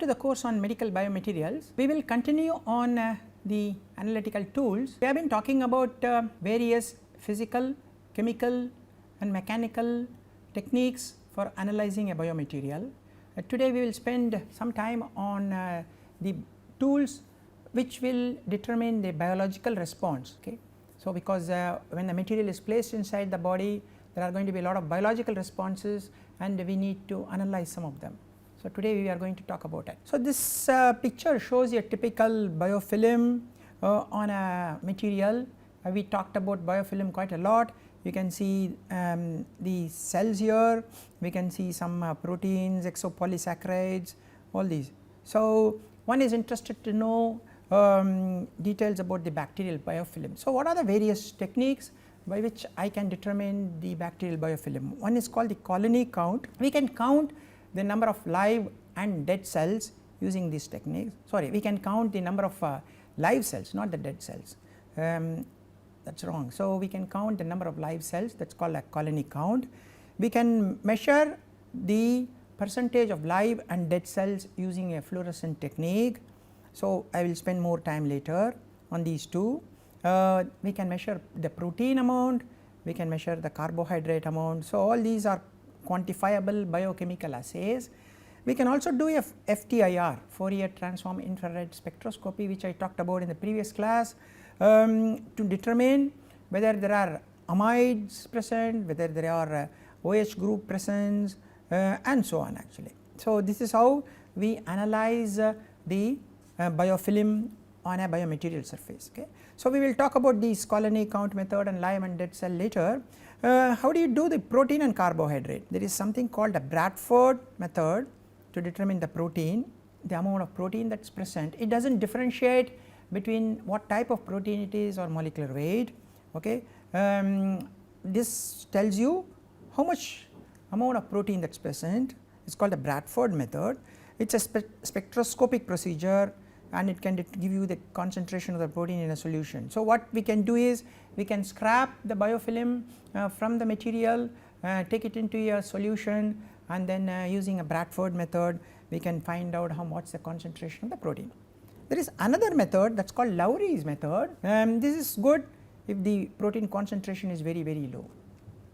to the course on medical biomaterials. We will continue on the analytical tools. We have been talking about various physical, chemical and mechanical techniques for analyzing a biomaterial. Today we will spend some time on the tools which will determine the biological response. Okay. So, because when the material is placed inside the body, there are going to be a lot of biological responses and we need to analyze some of them. So, today we are going to talk about it. So, this picture shows a typical biofilm on a material. We talked about biofilm quite a lot. You can see the cells here, we can see some proteins, exopolysaccharides, all these. So, one is interested to know details about the bacterial biofilm. So, what are the various techniques by which I can determine the bacterial biofilm? One is called the colony count. We can count the number of live and dead cells using these techniques. Sorry, we can count the number of live cells, not the dead cells. That is wrong. So, we can count the number of live cells, that is called a colony count. We can measure the percentage of live and dead cells using a fluorescent technique. So, I will spend more time later on these two. We can measure the protein amount, we can measure the carbohydrate amount. So, all these are quantifiable biochemical assays. We can also do a FTIR, Fourier transform infrared spectroscopy, which I talked about in the previous class, to determine whether there are amides present, whether there are OH group presence and so on actually. So, this is how we analyze the biofilm on a biomaterial surface. Okay. So, we will talk about this colony count method and live and dead cell later. How do you do the protein and carbohydrate? There is something called a Bradford method to determine the protein, the amount of protein that is present. It does not differentiate between what type of protein it is or molecular weight. Okay. This tells you how much amount of protein that is present. It is called the Bradford method. It is a spectroscopic procedure and it can give you the concentration of the protein in a solution. So, what we can do is we can scrap the biofilm from the material, take it into a solution and then using a Bradford method we can find out how much the concentration of the protein. There is another method that is called Lowry's method. This is good if the protein concentration is very low.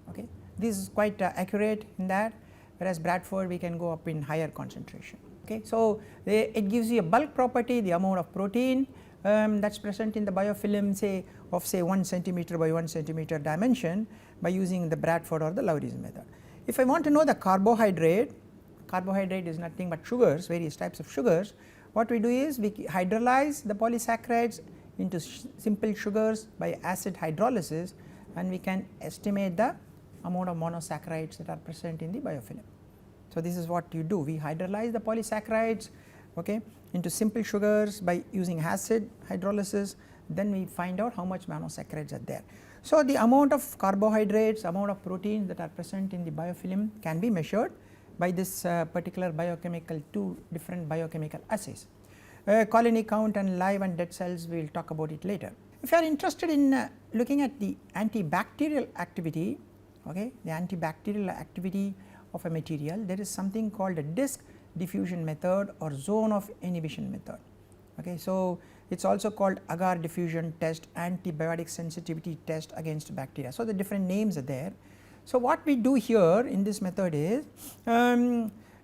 Okay. This is quite accurate in that, whereas Bradford we can go up in higher concentration. Okay. So, it gives you a bulk property, the amount of protein that is present in the biofilm say of say 1 centimeter by 1 centimeter dimension by using the Bradford or the Lowry's method. If I want to know the carbohydrate, carbohydrate is nothing but sugars, various types of sugars. What we do is we hydrolyze the polysaccharides into simple sugars by acid hydrolysis and we can estimate the amount of monosaccharides that are present in the biofilm. So, this is what you do, we hydrolyze the polysaccharides into simple sugars by using acid hydrolysis, then we find out how much monosaccharides are there. So, the amount of carbohydrates, amount of proteins that are present in the biofilm can be measured by this particular biochemical, two different biochemical assays. Colony count and live and dead cells, we will talk about it later. If you are interested in looking at the antibacterial activity, the antibacterial activity of a material, there is something called a disk diffusion method or zone of inhibition method. Okay. So, it is also called agar diffusion test, antibiotic sensitivity test against bacteria. So, the different names are there. So, what we do here in this method is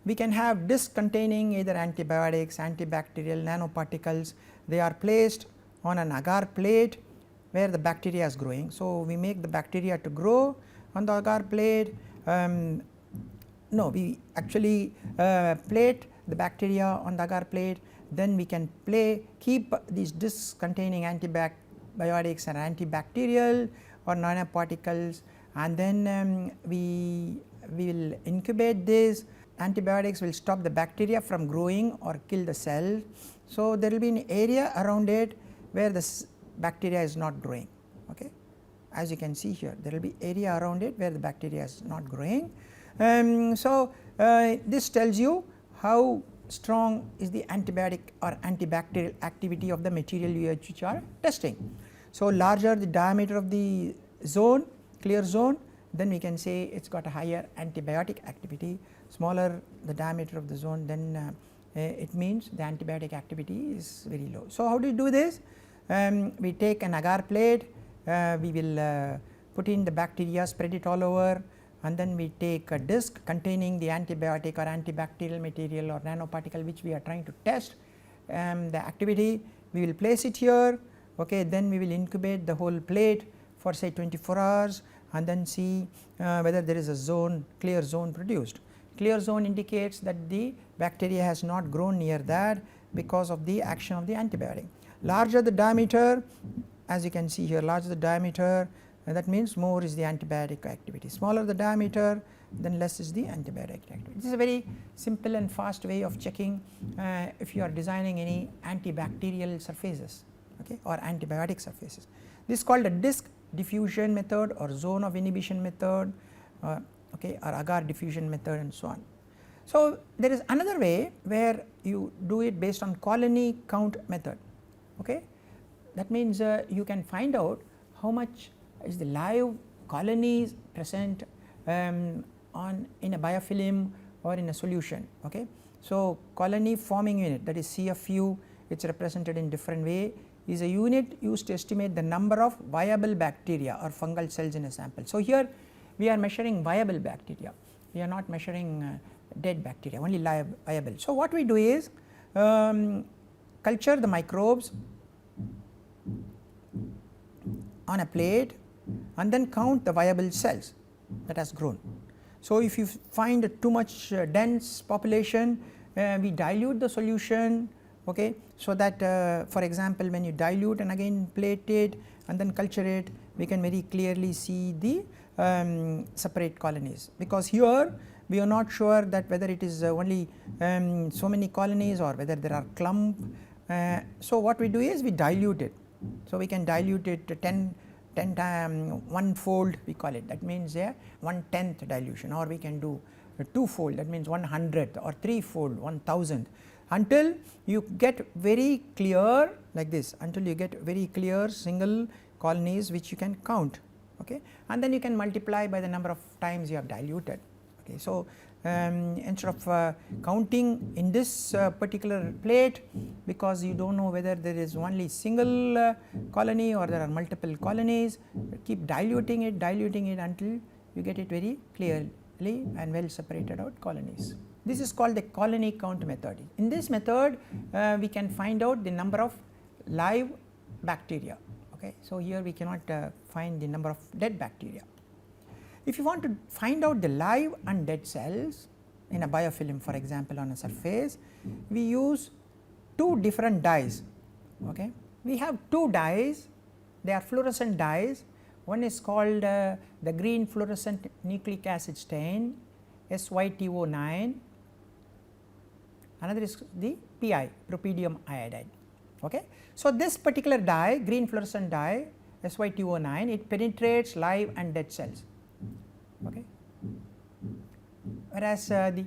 we can have disc containing either antibiotics, antibacterial nanoparticles. They are placed on an agar plate where the bacteria is growing. So, we make the bacteria to grow on the agar plate. No, we actually plate the bacteria on the agar plate, then we can keep these discs containing antibiotics and antibacterial or nanoparticles, and then we will incubate this. Antibiotics will stop the bacteria from growing or kill the cell. So, there will be an area around it where the bacteria is not growing. Okay. As you can see here, there will be area around it where the bacteria is not growing. So, this tells you how strong is the antibiotic or antibacterial activity of the material which you are testing. So, larger the diameter of the zone, clear zone, then we can say it has got a higher antibiotic activity. Smaller the diameter of the zone, then it means the antibiotic activity is very low. So, how do you do this? We take an agar plate, we will put in the bacteria, spread it all over, and then we take a disc containing the antibiotic or antibacterial material or nanoparticle which we are trying to test the activity. We will place it here, okay, then we will incubate the whole plate for say 24 hours and then see whether there is a zone, clear zone produced. Clear zone indicates that the bacteria has not grown near that because of the action of the antibiotic. Larger the diameter, as you can see here, larger the diameter, that means more is the antibiotic activity. Smaller the diameter, then less is the antibiotic activity. This is a very simple and fast way of checking if you are designing any antibacterial surfaces, okay, or antibiotic surfaces. This is called a disc diffusion method or zone of inhibition method, okay, or agar diffusion method and so on. So, there is another way where you do it based on colony count method, okay. That means you can find out how much is the live colonies present in a biofilm or in a solution, okay. So, colony forming unit, that is CFU, which is represented in different way, is a unit used to estimate the number of viable bacteria or fungal cells in a sample. So, here we are measuring viable bacteria, we are not measuring dead bacteria, only live viable. So, what we do is culture the microbes on a plate and then count the viable cells that has grown. So, if you find too much dense population, we dilute the solution, okay, so that for example, when you dilute and again plate it and then culture it, we can very clearly see the separate colonies, because here we are not sure that whether it is only so many colonies or whether there are clump. So, what we do is we dilute it. So, we can dilute it to 10 times, one fold we call it, that means 1/10 dilution, or we can do a 2-fold, that means 1/100th, or 3-fold, 1,000th, until you get very clear like this, until you get very clear single colonies which you can count, okay, and then you can multiply by the number of times you have diluted, okay. So, instead of counting in this particular plate, because you do not know whether there is only single colony or there are multiple colonies, keep diluting it until you get it very clearly and well separated out colonies. This is called the colony count method. In this method we can find out the number of live bacteria, okay. So, here we cannot find the number of dead bacteria. If you want to find out the live and dead cells in a biofilm, for example, on a surface, we use two different dyes, okay. We have two dyes, they are fluorescent dyes. One is called the green fluorescent nucleic acid stain, SYTO9, another is the PI, propydium iodide, okay. So, this particular dye, green fluorescent dye SYTO9, it penetrates live and dead cells, okay, whereas the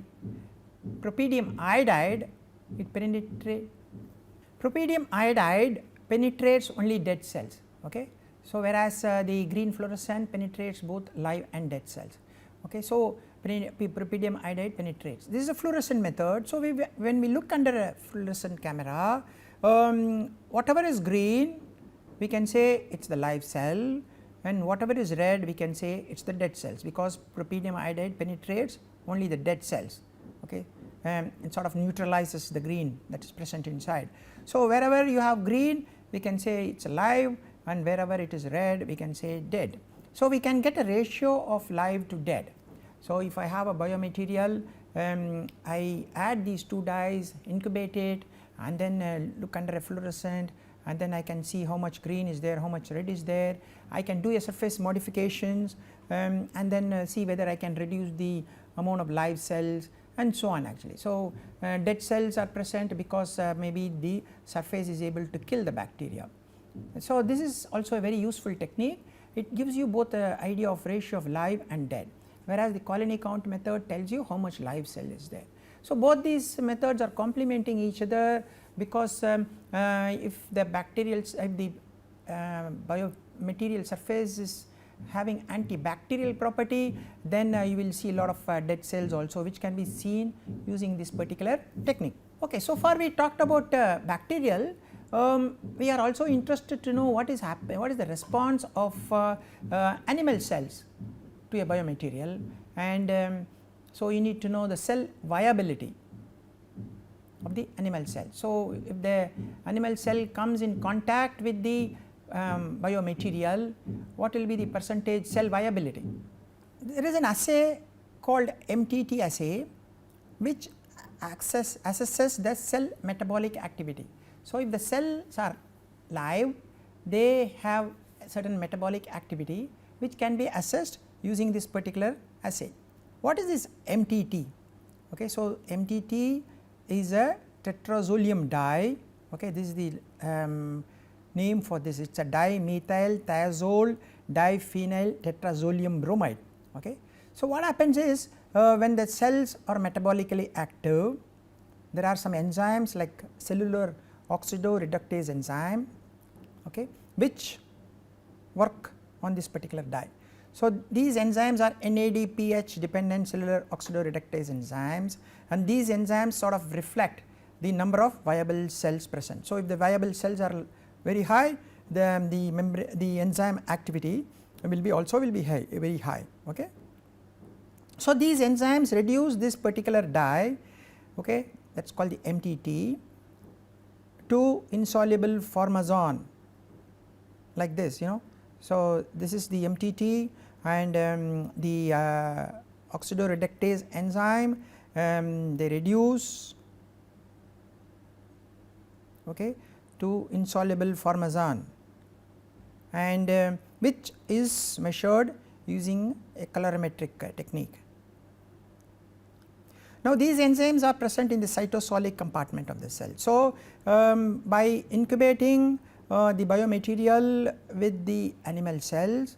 propydium iodide, it penetrates only dead cells, okay. So, whereas the green fluorescent penetrates both live and dead cells, okay. So, propydium iodide penetrates. This is a fluorescent method. So, when we look under a fluorescent camera, whatever is green we can say it is the live cell, and whatever is red we can say it is the dead cells, because propydium iodide penetrates only the dead cells, okay. It sort of neutralizes the green that is present inside. So, wherever you have green we can say it is alive, and wherever it is red we can say dead. So, we can get a ratio of live to dead. So, if I have a biomaterial, I add these two dyes, incubate it, and then look under a fluorescent, and then I can see how much green is there, how much red is there. I can do a surface modifications and then see whether I can reduce the amount of live cells and so on actually. So, dead cells are present because maybe the surface is able to kill the bacteria. So, this is also a very useful technique. It gives you both the idea of ratio of live and dead, whereas the colony count method tells you how much live cell is there. So, both these methods are complementing each other, because if the biomaterial surface is having antibacterial property, then you will see a lot of dead cells also, which can be seen using this particular technique. Okay, so far we talked about bacterial. We are also interested to know what is the response of animal cells to a biomaterial, and so you need to know the cell viability of the animal cell. So if the animal cell comes in contact with the biomaterial, what will be the percentage cell viability? There is an assay called MTT assay which assesses the cell metabolic activity. So if the cells are live, they have a certain metabolic activity which can be assessed using this particular assay. What is this MTT? Okay, so MTT is a tetrazolium dye. Okay, this is the name for this. It is a dimethyl thiazole diphenyl tetrazolium bromide. Okay. So what happens is when the cells are metabolically active, there are some enzymes like cellular oxidoreductase enzyme, okay, which work on this particular dye. So these enzymes are NADPH dependent cellular oxidoreductase enzymes, and these enzymes sort of reflect the number of viable cells present. So if the viable cells are very high, then the enzyme activity will be high, very high. Okay. So these enzymes reduce this particular dye, okay, that is called the MTT, to insoluble formazole like this, you know. So this is the MTT, and the oxidoreductase enzyme, they reduce, okay, to insoluble formazole, and which is measured using a colorimetric technique. Now these enzymes are present in the cytosolic compartment of the cell. So by incubating the biomaterial with the animal cells,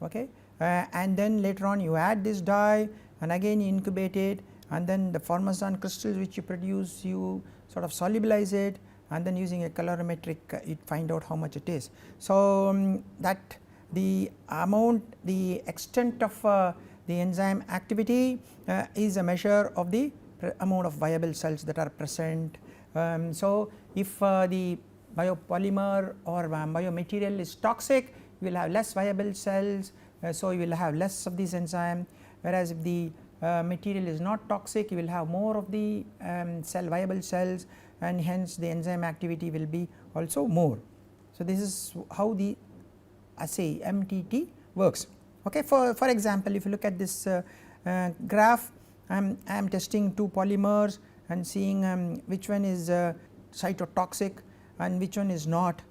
okay, and then later on you add this dye and again you incubate it, and then the formazole crystals which you produce, you sort of solubilize it, and then using a colorimetric you find out how much it is. So that the amount, the extent of the enzyme activity is a measure of the amount of viable cells that are present. So if the biopolymer or biomaterial is toxic, you will have less viable cells, so you will have less of these enzymes, whereas if the material is not toxic, you will have more of the cell viable cells, and hence the enzyme activity will be also more. So this is how the assay MTT works. Okay, for example, if you look at this graph, I am testing two polymers and seeing which one is cytotoxic and which one is not,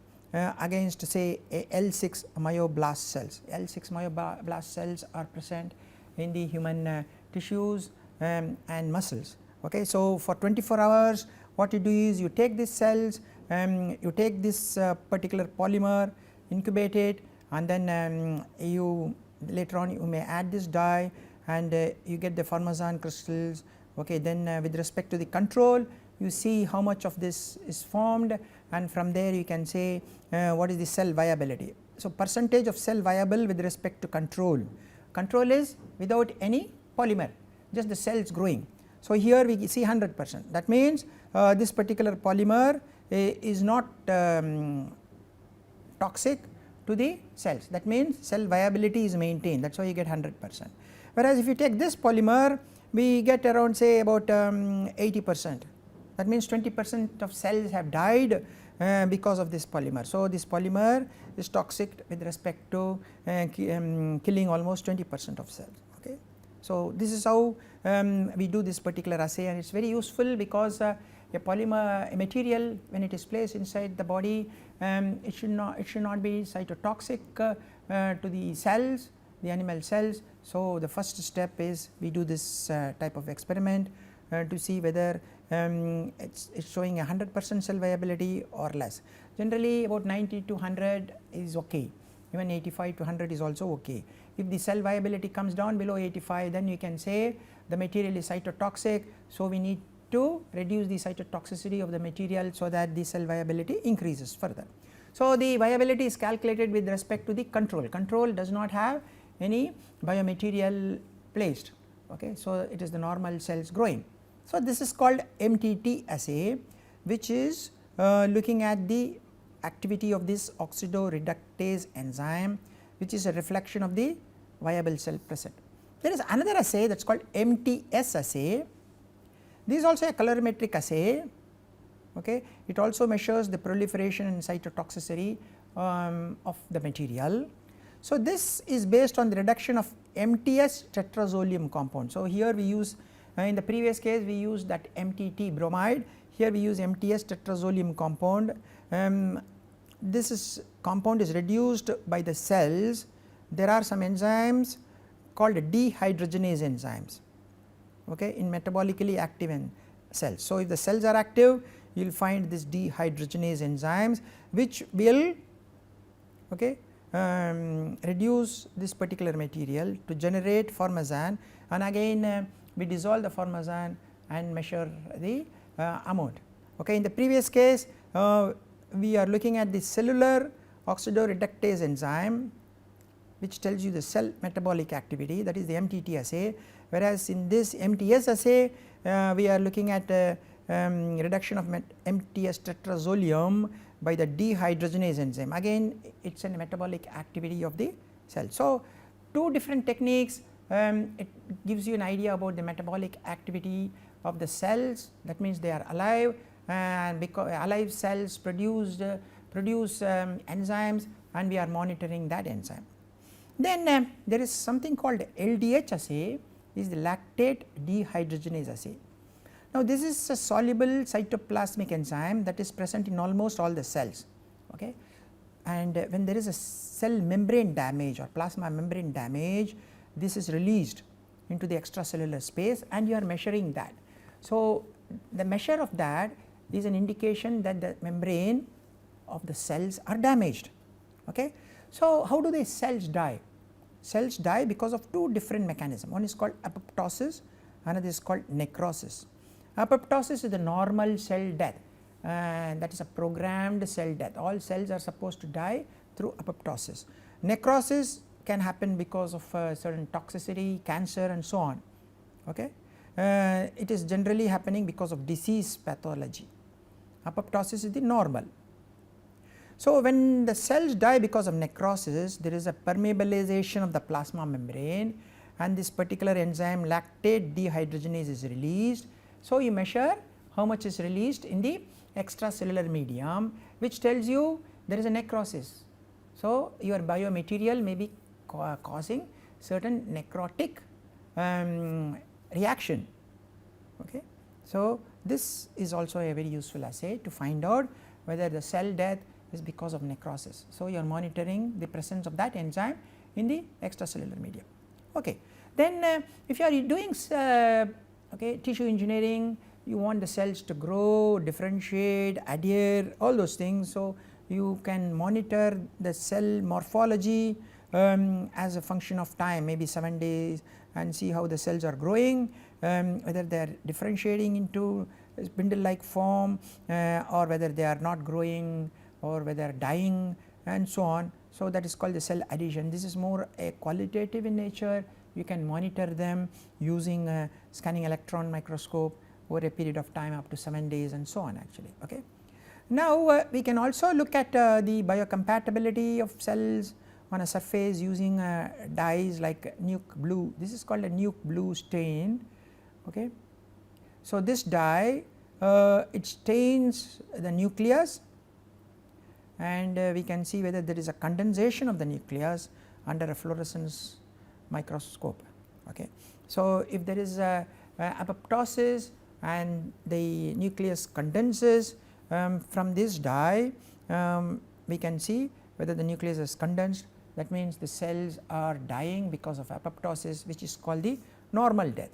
against say a L6 myoblast cells. L6 myoblast cells are present in the human tissues and muscles. Okay, so for 24 hours what you do is you take these cells, you take this particular polymer, incubate it, and then you later on you may add this dye, and you get the formazole crystals. Okay, then with respect to the control, you see how much of this is formed, and from there you can say what is the cell viability. So percentage of cell viable with respect to control. Control is without any polymer, just the cells growing. So here we see 100%. That means this particular polymer is not toxic to the cells. That means cell viability is maintained. That is why you get 100%. Whereas if you take this polymer, we get around say about 80%. That means 20% of cells have died because of this polymer. So this polymer is toxic with respect to killing almost 20% of cells. Okay. So this is how we do this particular assay, and it is very useful because a polymer, a material, when it is placed inside the body, it should not be cytotoxic to the cells, the animal cells. So the first step is we do this type of experiment to see whether it's showing 100% cell viability or less. Generally about 90 to 100 is okay, even 85 to 100 is also okay. If the cell viability comes down below 85, then you can say the material is cytotoxic, so we need to reduce the cytotoxicity of the material so that the cell viability increases further. So the viability is calculated with respect to the control. Control does not have any biomaterial placed. Okay, so it is the normal cells growing. So, this is called MTT assay, which is looking at the activity of this oxidoreductase enzyme, which is a reflection of the viable cell present. There is another assay that is called MTS assay. This is also a colorimetric assay. Okay. It also measures the proliferation and cytotoxicity of the material. So, this is based on the reduction of MTS tetrazolium compound. So, here we use in the previous case we used that MTT bromide, here we use MTS tetrazolium compound. This is compound is reduced by the cells. There are some enzymes called dehydrogenase enzymes, okay, in metabolically active cells. So, if the cells are active, you will find this dehydrogenase enzymes which will, okay, reduce this particular material to generate formazan, and again we dissolve the formazan and measure the amount. Okay. In the previous case we are looking at the cellular oxidoreductase enzyme, which tells you the cell metabolic activity, that is the MTT assay, whereas in this MTS assay we are looking at reduction of MTS tetrazolium by the dehydrogenase enzyme. Again it is a metabolic activity of the cell. So, two different techniques, it gives you an idea about the metabolic activity of the cells, that means they are alive, and because alive cells produce enzymes and we are monitoring that enzyme. Then there is something called LDH assay, is the lactate dehydrogenase assay. Now, this is a soluble cytoplasmic enzyme that is present in almost all the cells, okay. And when there is a cell membrane damage or plasma membrane damage, this is released into the extracellular space and you are measuring that. So, the measure of that is an indication that the membrane of the cells are damaged, okay. So, how do the cells die? Cells die because of two different mechanisms. One is called apoptosis, another is called necrosis. Apoptosis is the normal cell death, that is a programmed cell death. All cells are supposed to die through apoptosis. Necrosis can happen because of certain toxicity, cancer and so on, okay. It is generally happening because of disease pathology. Apoptosis is the normal. So, when the cells die because of necrosis, there is a permeabilization of the plasma membrane and this particular enzyme lactate dehydrogenase is released. So, you measure how much is released in the extracellular medium, which tells you there is a necrosis. So, your biomaterial may be causing certain necrotic reaction, okay. So, this is also a very useful assay to find out whether the cell death is because of necrosis. So, you are monitoring the presence of that enzyme in the extracellular medium, okay. Then if you are doing okay, tissue engineering, you want the cells to grow, differentiate, adhere, all those things. So, you can monitor the cell morphology as a function of time, maybe 7 days, and see how the cells are growing, whether they are differentiating into spindle like form or whether they are not growing or whether dying and so on. So, that is called the cell adhesion. This is more a qualitative in nature. You can monitor them using a scanning electron microscope over a period of time up to 7 days and so on actually, okay. Now, we can also look at the biocompatibility of cells on a surface using dyes like nuke blue. This is called a nuke blue stain, okay. So, this dye it stains the nucleus and we can see whether there is a condensation of the nucleus under a fluorescence microscope, okay. So, if there is a apoptosis and the nucleus condenses from this dye, we can see whether the nucleus is condensed, that means the cells are dying because of apoptosis, which is called the normal death,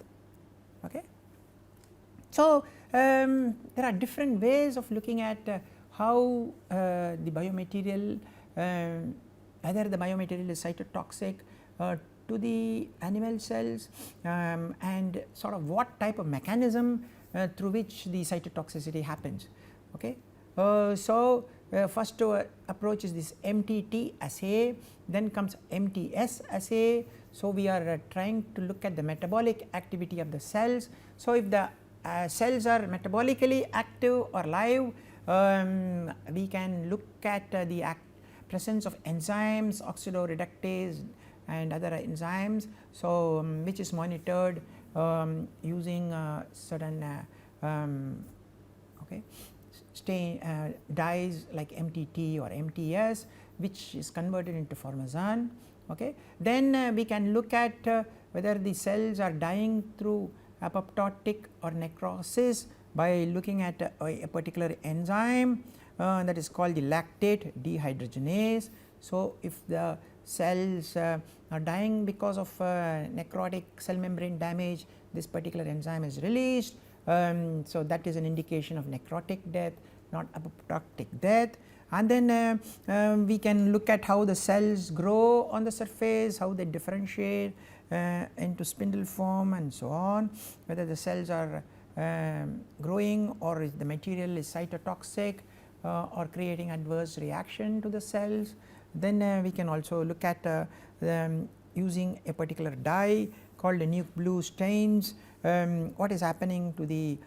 okay. So, there are different ways of looking at how the biomaterial, whether the biomaterial is cytotoxic to the animal cells and sort of what type of mechanism through which the cytotoxicity happens, okay. So, first approach is this MTT assay, then comes MTS assay. So, we are trying to look at the metabolic activity of the cells. So, if the cells are metabolically active or live, we can look at the presence of enzymes, oxidoreductase and other enzymes. So, which is monitored using certain dyes like MTT or MTS, which is converted into formazan. Then we can look at whether the cells are dying through apoptotic or necrosis by looking at a particular enzyme that is called the lactate dehydrogenase. So, if the cells are dying because of necrotic cell membrane damage, this particular enzyme is released. So, that is an indication of necrotic death, not apoptotic death. And then we can look at how the cells grow on the surface, how they differentiate into spindle form and so on, whether the cells are growing or if the material is cytotoxic or creating adverse reaction to the cells. Then we can also look at using a particular dye called the nuke blue stains, what is happening to the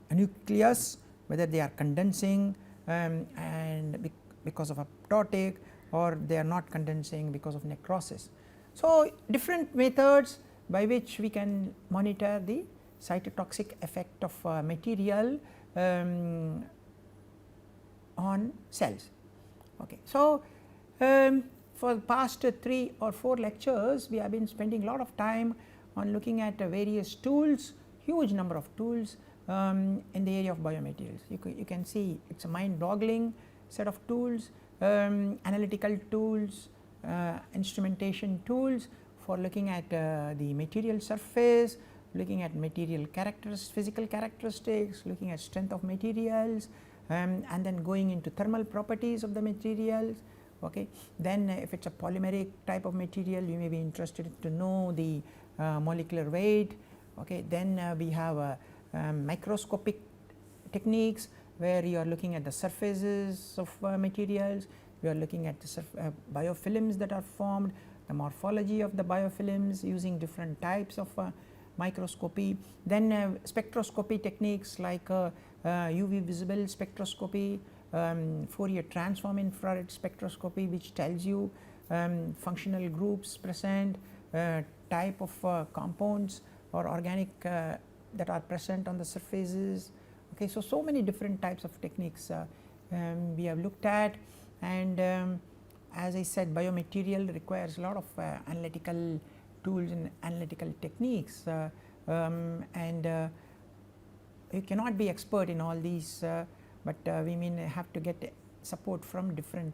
nucleus, whether they are condensing and because of apoptotic or they are not condensing because of necrosis. So, different methods by which we can monitor the cytotoxic effect of material on cells. So, for the past 3 or 4 lectures we have been spending a lot of time on looking at various tools, huge number of tools in the area of biomaterials. You can see it is a mind boggling set of tools, analytical tools, instrumentation tools for looking at the material surface, looking at material physical characteristics, looking at strength of materials, and then going into thermal properties of the materials. Then if it is a polymeric type of material, you may be interested to know the molecular weight. Then we have microscopic techniques where you are looking at the surfaces of materials, we are looking at the biofilms that are formed, the morphology of the biofilms using different types of microscopy. Then spectroscopy techniques like UV visible spectroscopy, Fourier transform infrared spectroscopy, which tells you functional groups present, type of compounds or organic that are present on the surfaces. So many different types of techniques we have looked at, and as I said, biomaterial requires a lot of analytical tools and analytical techniques, and you cannot be expert in all these, but we may have to get support from different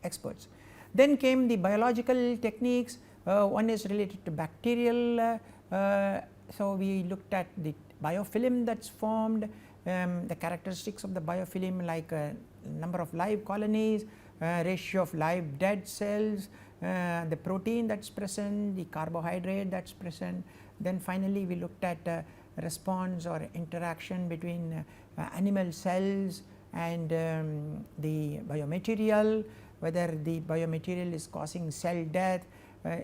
experts. Then came the biological techniques. One is related to bacterial, so we looked at the biofilm that is formed, the characteristics of the biofilm like number of live colonies, ratio of live dead cells, the protein that is present, the carbohydrate that is present. Then finally we looked at response or interaction between animal cells and the biomaterial, whether the biomaterial is causing cell death,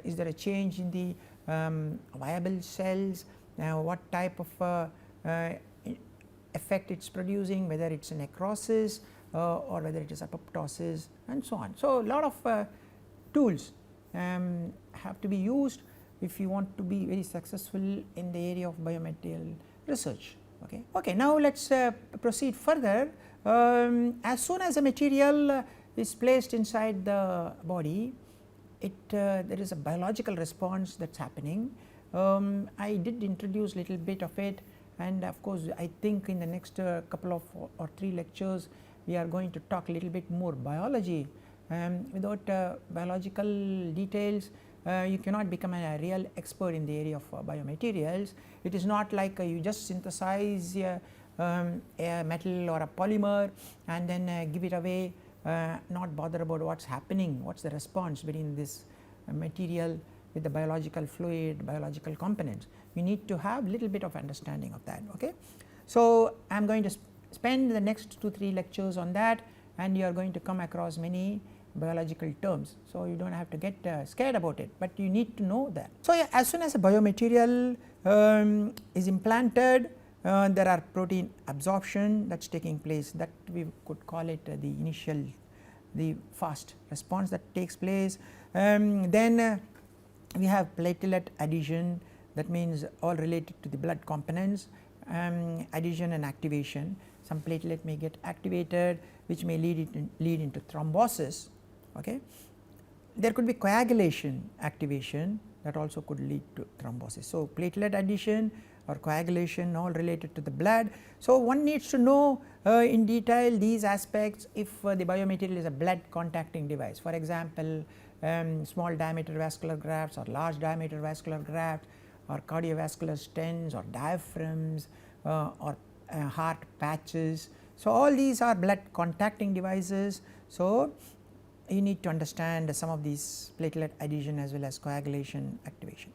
is there a change in the viable cells, what type of effect it is producing, whether it is a necrosis or whether it is apoptosis and so on. So, a lot of tools have to be used if you want to be very successful in the area of biomaterial research. Now let us proceed further. As soon as a material is placed inside the body, there is a biological response that is happening. I did introduce little bit of it, and of course, I think in the next couple of or 3 lectures we are going to talk a little bit more biology. Without biological details, you cannot become a real expert in the area of biomaterials. It is not like you just synthesize a metal or a polymer and then give it away, not bother about what is happening, what is the response between this material with the biological fluid, biological components. You need to have little bit of understanding of that. So, I am going to spend the next 2-3 lectures on that, and you are going to come across many biological terms. So, you do not have to get scared about it, but you need to know that. So, yeah, as soon as a biomaterial is implanted, there are protein absorption that is taking place, that we could call it the initial, the fast response that takes place. Then we have platelet adhesion, that means all related to the blood components, adhesion and activation. Some platelet may get activated, which may lead into thrombosis. Okay. There could be coagulation activation, that also could lead to thrombosis. So, platelet adhesion or coagulation all related to the blood. So, one needs to know in detail these aspects if the biomaterial is a blood contacting device. For example, small diameter vascular grafts or large diameter vascular grafts, or cardiovascular stents or diaphragms or heart patches. So, all these are blood contacting devices. So, you need to understand some of these platelet adhesion as well as coagulation activation.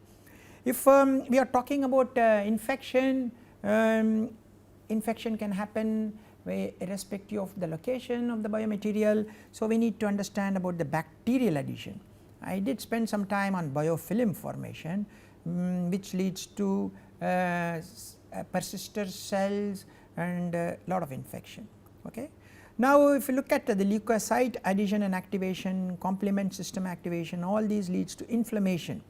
If we are talking about infection, infection can happen irrespective of the location of the biomaterial. So, we need to understand about the bacterial adhesion. I did spend some time on biofilm formation, which leads to persister cells and lot of infection. Okay. Now, if you look at the leukocyte adhesion and activation, complement system activation, all these leads to inflammation.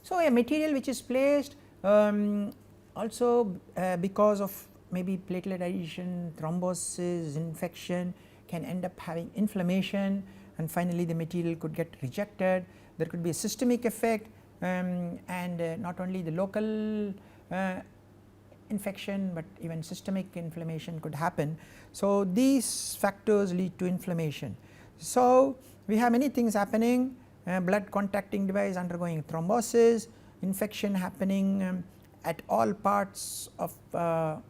So, a material which is placed also because of maybe platelet adhesion, thrombosis, infection, can end up having inflammation, and finally the material could get rejected. There could be a systemic effect, and not only the local infection, but even systemic inflammation could happen. So, these factors lead to inflammation. So, we have many things happening, blood contacting device undergoing thrombosis, infection happening at all parts of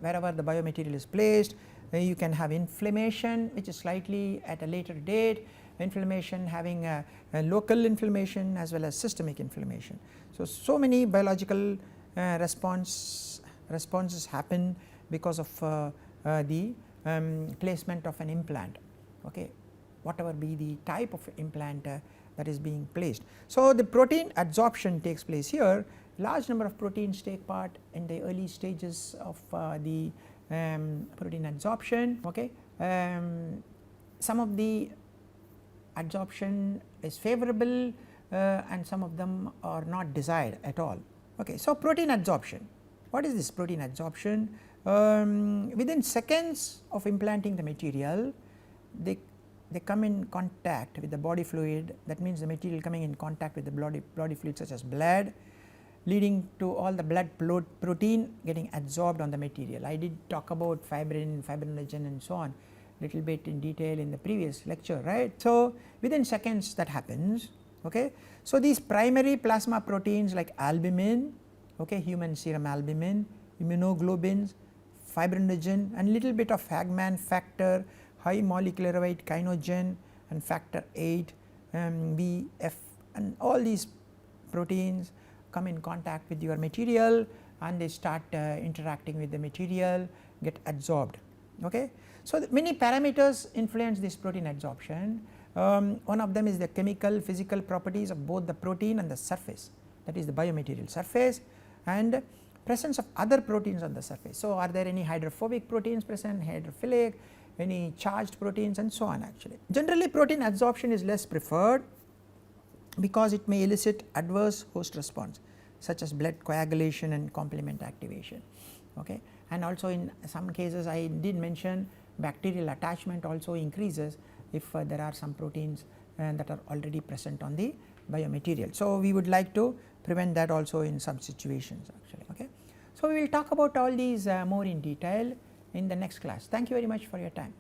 wherever the biomaterial is placed. You can have inflammation, which is slightly at a later date, inflammation having a local inflammation as well as systemic inflammation. So many biological responses happen because of the placement of an implant, okay, whatever be the type of implant that is being placed. So, the protein adsorption takes place here. Large number of proteins take part in the early stages of the protein adsorption. Okay. Some of the adsorption is favorable and some of them are not desired at all. Okay. So, protein adsorption. What is this protein adsorption? Within seconds of implanting the material, they come in contact with the body fluid. That means the material coming in contact with the body fluid such as blood, leading to all the blood protein getting adsorbed on the material. I did talk about fibrin, fibrinogen and so on little bit in detail in the previous lecture, right. So, within seconds that happens. Okay. So, these primary plasma proteins like albumin, okay, human serum albumin, immunoglobulins, fibrinogen and little bit of Hagman factor, high molecular weight kinogen and factor 8, BF, and all these proteins come in contact with your material and they start interacting with the material, get adsorbed. Okay. So, many parameters influence this protein adsorption. One of them is the chemical physical properties of both the protein and the surface, that is the biomaterial surface, and presence of other proteins on the surface. So, are there any hydrophobic proteins present, hydrophilic, any charged proteins and so on actually. Generally protein adsorption is less preferred because it may elicit adverse host response such as blood coagulation and complement activation. Okay. And also in some cases I did mention bacterial attachment also increases if there are some proteins that are already present on the biomaterial. So, we would like to prevent that also in some situations actually. Okay. So, we will talk about all these more in detail in the next class. Thank you very much for your time.